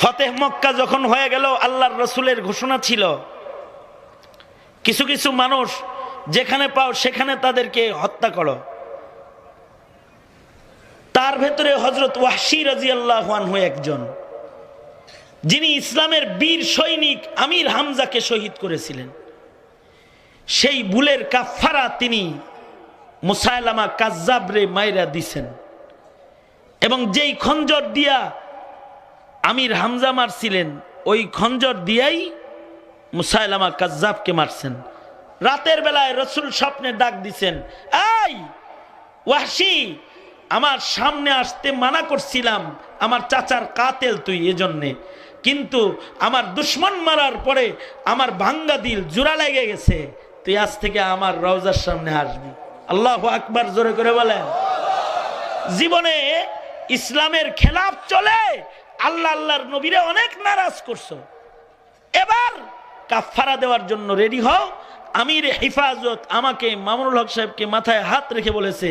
ফতেহ মক্কা যখন হয়ে গেল, আল্লাহর রসুলের ঘোষণা ছিল কিছু কিছু মানুষ যেখানে পাও সেখানে তাদেরকে হত্যা করো। তার ভেতরে হযরত ওয়াহশী রাদিয়াল্লাহু আনহু একজন, যিনি ইসলামের বীর সৈনিক আমির হামজাকে শহীদ করেছিলেন। সেই ভুলের কাফারা তিনি মুসাইলামা কাজ্জাবরে মাইরা দিছেন, এবং যেই খঞ্জর দিয়া আমির হামজা মারছিলেন ওই খঞ্জর দিয়াই মুসাইলামা কাজ্জাবকে মারছেন। রাতের বেলায় রসুল স্বপ্নে ডাক দিছেন, এই ওয়াহশী, আমার সামনে আসতে মানা করছিলাম, আমার চাচার কাতেল তুই, এজন্যে, কিন্তু আমার দুশ্মন মারার পরে আমার ভাঙ্গা দিল জোড়া লেগে গেছে, তুই আজ থেকে আমার রওজার সামনে আসবি। আল্লাহু আকবার জোরে করে বলেন। জীবনে ইসলামের খেলাফ চলে, আল্লাহ আল্লাহর নবীরে অনেক নারাজ করছো, এবার কাফারা দেওয়ার জন্য রেডি হও। আমির হিফাজত আমাকে মামুনুল হক সাহেবকে মাথায় হাত রেখে বলেছে,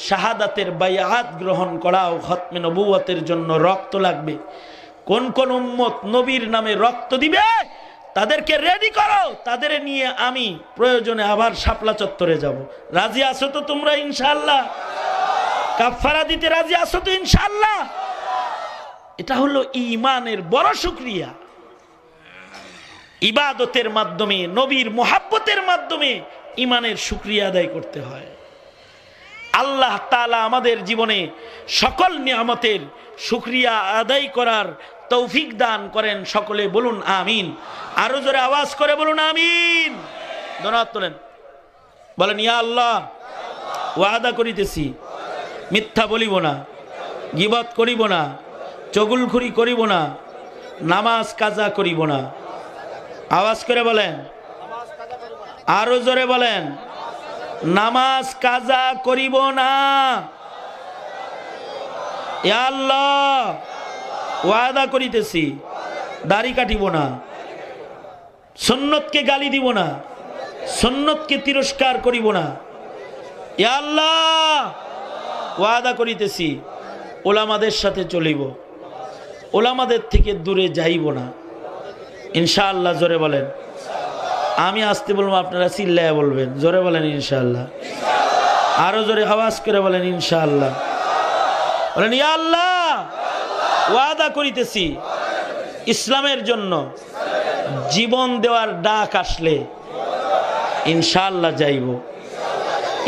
শাহাদাতের বাইআত গ্রহণ করাও, খতমে নবুয়তের জন্য রক্ত লাগবে। কোন কোন উম্মত নবীর নামে রক্ত দিবে তাদেরকে রেডি করো, তাদের নিয়ে আমি প্রয়োজনে আবার শাপলা চত্বরে যাব। রাজি আছো তো তোমরা ইনশাআল্লাহ? কাফারা দিতে রাজি আছো তো ইনশাআল্লাহ? এটা হলো ঈমানের বড় শুকরিয়া। ইবাদতের মাধ্যমে, নবীর মুহাব্বতের মাধ্যমে ঈমানের শুকরিয়া আদায় করতে হয়। আল্লাহ তাআলা আমাদের জীবনে সকল নিয়ামতের শুকরিয়া আদায় করার তৌফিক দান করেন। সকলে বলুন আমিন। আরো জোরে আওয়াজ করে বলুন আমিন। ধন্যবাদ তোলেন, বলেন ইয়া আল্লাহ, ওয়াদা করিতেছি মিথ্যা বলিব না, গীবত করিব না, চগুলখুরি করিব না, নামাজ কাজা করিব না। আওয়াজ করে বলেন, আরো জোরে বলেন, নামাজ কাজা করিব না। ইয়া আল্লাহ, ওয়াদা করিতেছি দাড়ি কাটিব না, সুন্নতকে গালি দিব না, সুন্নতকে তিরস্কার করিব না। ইয়া আল্লাহ, ওয়াদা করিতেছি ওলামাদের সাথে চলিব, ওলামাদের থেকে দূরে যাইব না ইনশাআল্লাহ। জোরে বলেন। আমি আসতে বলবো, আপনারা চিল্লায় বলবেন। জোরে বলেন ইনশাআল্লাহ। আরো জোরে আওয়াজ করে বলেন ইনশাআল্লাহ। বলেন ইয়া আল্লাহ, ওয়াদা করিতেছি ইসলামের জন্য জীবন দেওয়ার ডাক আসলে ইনশাআল্লাহ যাইব,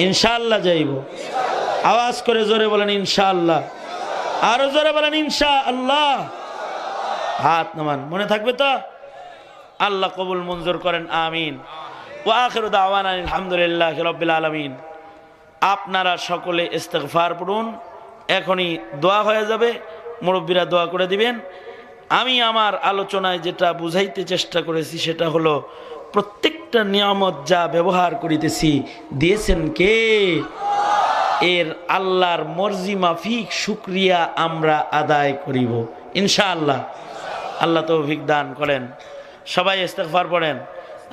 ইনশাআল্লাহ যাইব। আওয়াজ করে জোরে বলেন ইনশাআল্লাহ। আরো জোরে বলেন ইনশাআল্লাহ। হাত নামান, মনে থাকবে তো? আল্লাহ কবুল মঞ্জুর করেন, আমিন। ওয়া আখিরু দাওয়ানা আলহামদুলিল্লাহি রাব্বিল আলামিন। আপনারা সকলে ইস্তিগফার পড়ুন, এখনই দোয়া হয়ে যাবে, মুরব্বীরা দোয়া করে দিবেন। আমি আমার আলোচনায় যেটা বুঝাইতে চেষ্টা করেছি সেটা হলো, প্রত্যেকটা নিয়ামত যা ব্যবহার করিতেছি দিয়েছেন কে? এর আল্লাহর মর্জি মাফিক শুকরিয়া আমরা আদায় করিব ইনশাআল্লাহ। আল্লাহ তৌফিক দান করেন। সবাই ইস্তিগফার পড়েন।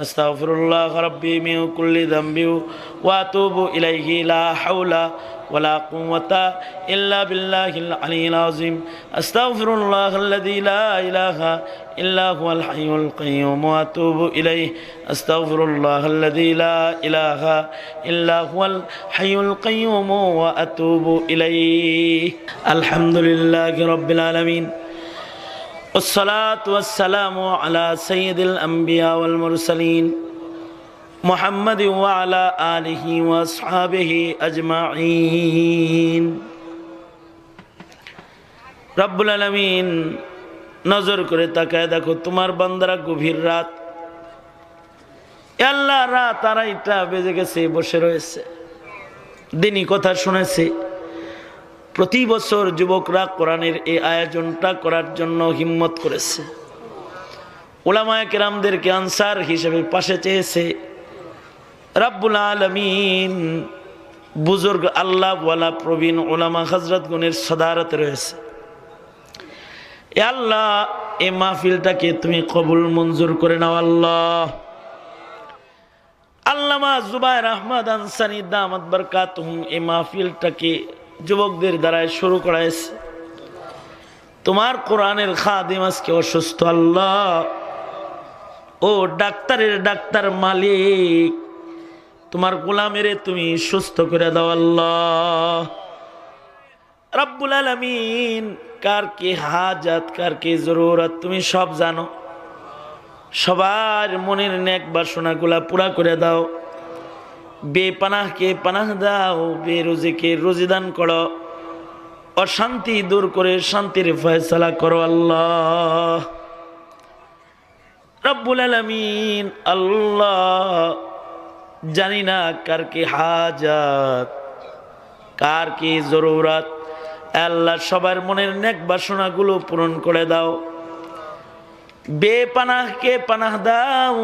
আস্তাগফিরুল্লাহ রাব্বি মিন কুল্লি যামবি ওয়া আতুবু ইলাইহি লা হাওলা ওয়ালা কুওয়াতা ইল্লা বিল্লাহিল আলিয়্যিল আযীম। আস্তাগফিরুল্লাহাল্লাযী লা ইলাহা ইল্লা হুয়াল হাইয়ুল কাইয়্যুম ওয়া আতুবু ইলাইহি। আস্তাগফিরুল্লাহাল্লাযী লা ইলাহা ইল্লা হুয়াল হাইয়ুল কাইয়্যুম ওয়া আতুবু ইলাইহি। আলহামদুলিল্লাহি রাব্বিল আলামিন। والصلاة والسلام على سيد الأنبياء والمرسلين محمد وعلى آله وأصحابه أجمعين। রব্বুল আলামিন নজর করে তাকায় দেখো তোমার বান্দারা গভীর রাত, আল্লাহ রাত আড়াইটা বেজে গেছে, বসে রয়েছে, দিনই কথা শুনেছে। প্রতি বছর যুবকরা কোরআনের এই আয়োজনটা করার জন্য হিম্মত করেছে, উলামায়ে কেরামদেরকে আনসার হিসেবে পাশে চেয়েছে। রব্বুল আলামিন বুজুর্গ আল্লাহ ওয়ালা প্রবীণ উলামা হযরতগণের সদারতে রয়েছে। এ আল্লাহ, এই মাহফিলটাকে তুমি কবুল মঞ্জুর করে নাও আল্লাহ। আল্লামা জুবায়ের আহমদ আনসারী দামাত বারকাতুহুম এই মাহফিলটাকে যুবকদের দ্বারাই শুরু করাইছে। তোমার কোরআনের খাদিম আজকে অসুস্থ আল্লাহ, ও ডাক্তারের ডাক্তার মালিক, তোমার গোলামের তুমি সুস্থ করে দাও আল্লাহ। রব্বুল আলামিন কার কি হাজাত, কার কি জরুরত তুমি সব জানো। সবার মনের নেক বাসনাগুলা পুরা করে দাও। বেপানাহকে পানাহ দাও, বেরোজীকে রোজি দান করো, অশান্তি দূর করে শান্তির ফয়সালা করো আল্লাহ। রব্বুল আলামিন আল্লাহ, জানি না কার কি হাজাত, কার কি জরুরত, আল্লাহ সবার মনের নেক বাসনাগুলো পূরণ করে দাও। বেপানাহকে পানাহ দাও,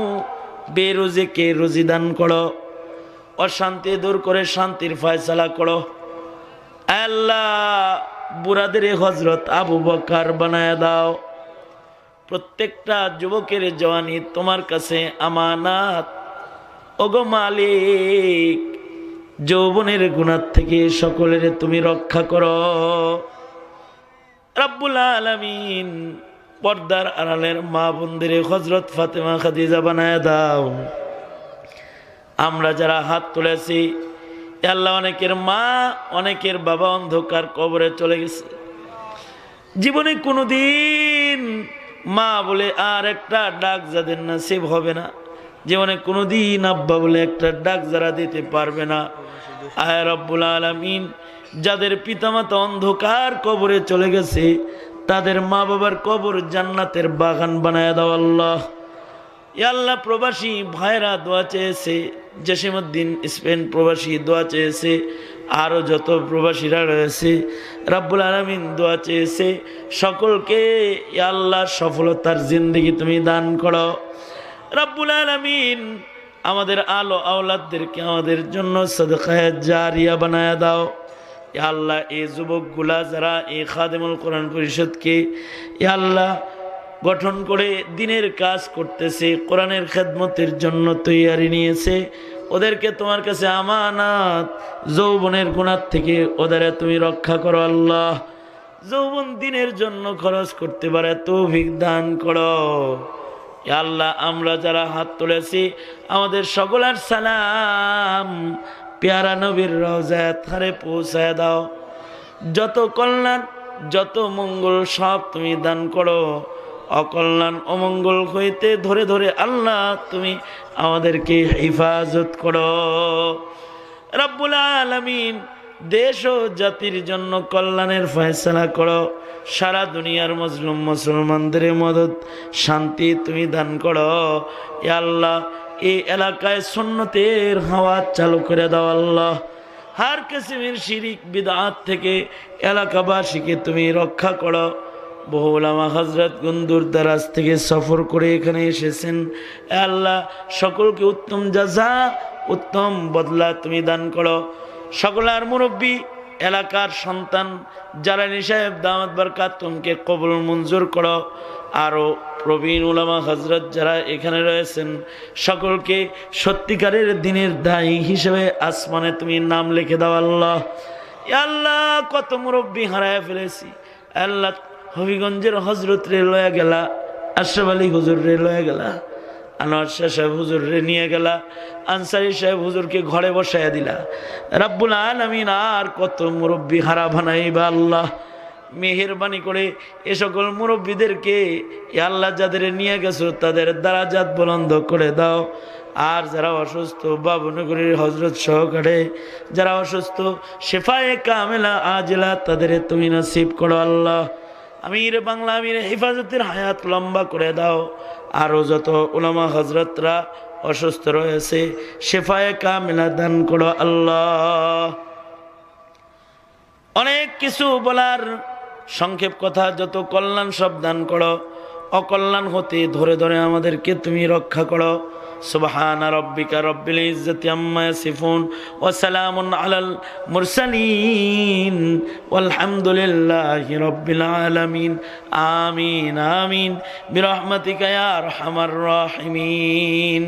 বেরোজীকে রোজি দান করো, অশান্তি দূর করে শান্তির ফয়সালা করো আল্লাহ। বুড়াদের হযরত আবু বকর বানায় দাও। প্রত্যেকটা যুবকের জওয়ানি তোমার কাছে আমানাত। ওগো মালিক, যৌবনের গুনাহ থেকে সকলের তুমি রক্ষা করো রব্বুল আলামিন। পর্দার আড়ালের মা বোনদের হযরত ফাতেমা খাদিজা বানায় দাও। আমরা যারা হাত তুলেছি আল্লাহ, অনেকের মা অনেকের বাবা অন্ধকার কবরে চলে গেছে, জীবনে কোনোদিন মা বলে আর একটা ডাক যাদের নসিব হবে না, জীবনে কোনোদিন আব্বা বলে একটা ডাক যারা দিতে পারবে না, আয় রব্বুল আলামিন যাদের পিতামাতা অন্ধকার কবরে চলে গেছে তাদের মা বাবার কবর জান্নাতের বাগান বানায় দাও আল্লাহ। ইয়া আল্লাহ, প্রবাসী ভাইরা দোয়া চেয়েছে, জসিমউদ্দিন স্পেন প্রবাসী দোয়া চেয়েছে, আরও যত প্রবাসীরা রয়েছে রব্বুল আলামিন দোয়া চেয়েছে, সকলকে ইয়া আল্লাহ সফলতার জিন্দেগি তুমি দান করো রব্বুল আলামিন। আমাদের আলো আওলাদদেরকে আমাদের জন্য সাদকায়ে জারিয়া বানায়া দাও ইয়া আল্লাহ। এই যুবকগুলা যারা এই খাদেমুল কোরআন পরিষদকে ইয়া আল্লাহ গঠন করে দিনের কাজ করতেছে, কোরআনের খেদমতের জন্য তৈয়ারি নিয়েছে, ওদেরকে তোমার কাছে আমানাত, যৌবনের গুনাহ থেকে ওদের তুমি রক্ষা করো আল্লাহ। যৌবন দিনের জন্য খরচ করতে পারে তৌফিক দান করো ইয়া আল্লাহ। আমরা যারা হাত তুলেছি আমাদের সকলের সালাম পেয়ারা নবীর রওজায় থারে পৌঁছায় দাও। যত কল্যাণ যত মঙ্গল সব তুমি দান করো, অকল্যাণ অমঙ্গল হইতে ধরে ধরে আল্লাহ তুমি আমাদেরকে হেফাজত করো রব্বুল আলামিন। দেশ ও জাতির জন্য কল্যাণের ফয়সালা করো, সারা দুনিয়ার মজলুম মুসলমানদের মদদ শান্তি তুমি দান করো ইয়া আল্লাহ। এই এলাকায় সুন্নতের হাওয়া চালু করে দাও আল্লাহ। হার কিসমের শিরিক বিদআত থেকে এলাকাবাসীকে তুমি রক্ষা করো। বহু উলামা হযরত গুন্দুর দারাজ থেকে সফর করে এখানে এসেছেন আল্লাহ, সকলকে উত্তম জাযা উত্তম বদলা তুমি দান করো। সকলের মুরব্বী এলাকার সন্তান জালানী সাহেব দামাত বরকাতুমকে কবুল মঞ্জুর করো। আরও প্রবীণ উলামা হযরত যারা এখানে রয়েছেন সকলকে সত্যিকারের দিনের দায়ী হিসেবে আসমানে তুমি নাম লিখে দাও আল্লাহ। ইয়া আল্লাহ, কত মুরব্বী হারায় ফেলেছি আল্লাহ। হবিগঞ্জের হজরত রে লয়া গেলা, আশরাফ আলী হুজুর রে লয়া গেলা, আনোয়ার শাহ সাহেব হুজুর রে নিয়ে গেলা, আনসারি সাহেব হুজুরকে ঘরে বসাইয়া দিলা রব্বুল আলামিন। আর কত মুরব্বী হারা বানাইবা আল্লাহ। মেহেরবানি করে এ সকল মুরব্বীদেরকে আল্লাহ যাদের নিয়ে গেছো তাদের দারাজাত বুলন্দ করে দাও। আর যারা অসুস্থ বাবুনগরীর হজরত সহকারে যারা অসুস্থ শেফায়ে কামেলা আজলা তাদের তুমি নসিব করো আল্লাহ। আমির বাংলা আমির হেফাজতের হায়াত লম্বা করে দাও। আরও যত উলামা হজরতরা অসুস্থ রয়েছে শেফায়ে কামেলা দান করো আল্লাহ। অনেক কিছু বলার সংক্ষেপ কথা, যত কল্যাণ সব দান করো, অকল্যাণ হতে ধরে ধরে আমাদেরকে তুমি রক্ষা করো। সুবহান রাব্বিকা রব্বিল ইজ্জাতি আম্মা ইয়াসিফুন ওয়া সালামুন আলাল মুরসালিন ওয়ালহামদুলিল্লাহি রাব্বিল আলামিন। আমিন আমিন বিরহমাতিকা ইয়া আরহামার রাহিমিন।